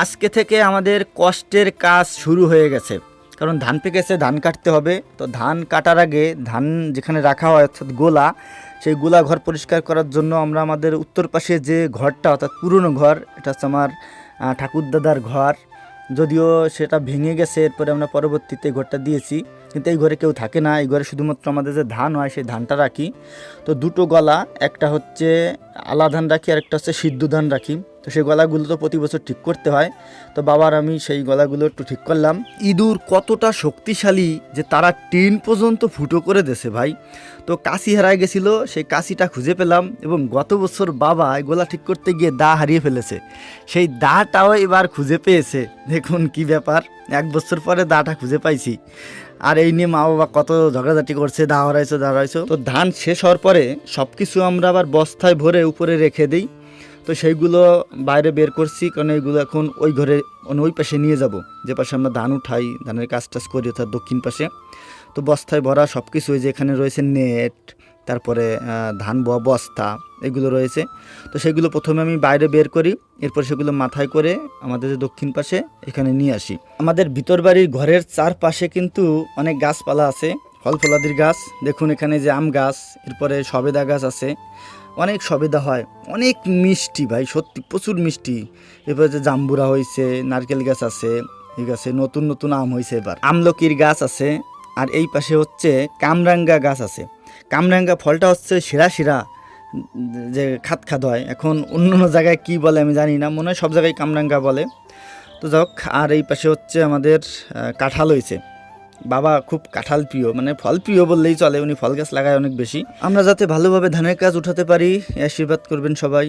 আজকে থেকে আমাদের কষ্টের কাজ শুরু হয়ে গেছে, কারণ ধান পেকেছে, ধান কাটতে হবে। তো ধান কাটার আগে ধান যেখানে রাখা হয় অর্থাৎ গোলা, সেই গোলা ঘর পরিষ্কার করার জন্য আমরা আমাদের উত্তর পাশে যে ঘরটা অর্থাৎ পুরনো ঘর, এটা হচ্ছে আমার ঠাকুরদাদার ঘর। যদিও সেটা ভেঙে গেছে, এরপরে আমরা পরবর্তীতে ঘরটা দিয়েছি, কিন্তু এই ঘরে কেউ থাকে না। এই ঘরে শুধুমাত্র আমাদের যে ধান হয় সেই ধানটা রাখি। তো দুটো গলা, একটা হচ্ছে আলা ধান রাখি আর একটা হচ্ছে সিদ্ধ ধান রাখি। তো সেই গলাগুলো তো প্রতি বছর ঠিক করতে হয়। তো বাবার আমি সেই গলাগুলো একটু ঠিক করলাম। ইঁদুর কতটা শক্তিশালী যে তারা টিন পর্যন্ত ফুটো করে দেছে ভাই। তো কাশি হারায় গেছিলো, সেই কাশিটা খুঁজে পেলাম, এবং গত বছর বাবা এই গলা ঠিক করতে গিয়ে দা হারিয়ে ফেলেছে, সেই দাটাও এবার খুঁজে পেয়েছে। দেখুন কি ব্যাপার, 1 বছর পরে দাটা খুঁজে পাইছি। আর এই নিয়ে মা বাবা কত ঝগড়াঝাটি করছে, দা হারাইছো দা হারাইছো। তো ধান শেষ হওয়ার পরে সব কিছু আমরা আবার বস্তায় ভরে উপরে রেখে দিই। তো সেইগুলো বাইরে বের করছি, কারণ এইগুলো এখন ওই ঘরে ওই পাশে নিয়ে যাব, যে পাশে আমরা ধান উঠাই, ধানের কাজ টাজ করি, অর্থাৎ দক্ষিণ পাশে। তো বস্তায় ভরা সব কিছু, ওই যে এখানে রয়েছে নেট, তারপরে ধান বোয়া বস্তা, এগুলো রয়েছে। তো সেগুলো প্রথমে আমি বাইরে বের করি, এরপর সেগুলো মাথায় করে আমাদের যে দক্ষিণ পাশে এখানে নিয়ে আসি। আমাদের ভিতর বাড়ির ঘরের চারপাশে কিন্তু অনেক গাছপালা আছে, ফল ফলাদির গাছ। দেখুন এখানে যে আম গাছ, এরপরে সবেদা গাছ আছে, অনেক সবেদা হয়, অনেক মিষ্টি ভাই, সত্যি প্রচুর মিষ্টি। এরপরে যে জাম্বুরা হয়েছে, নারকেল গাছ আছে, এই গাছে নতুন নতুন আম হয়েছে, এবার আমলকির গাছ আছে। আর এই পাশে হচ্ছে কামরাঙ্গা গাছ আছে। কামরাঙ্গা ফলটা হচ্ছে শিরা শিরা, যে খাত খাত হয়। এখন অন্য অন্য জায়গায় কী বলে আমি জানি না, মনে হয় সব জায়গায় কামরাঙ্গা বলে। তো যাক, আর এই পাশে হচ্ছে আমাদের কাঁঠাল হয়েছে। বাবা খুব কাঁঠাল প্রিয়, মানে ফল প্রিয় বললেই চলে, উনি ফল গাছ লাগায় অনেক বেশি। আমরা যাতে ভালোভাবে ধানের কাজ উঠাতে পারি, আশীর্বাদ করবেন সবাই।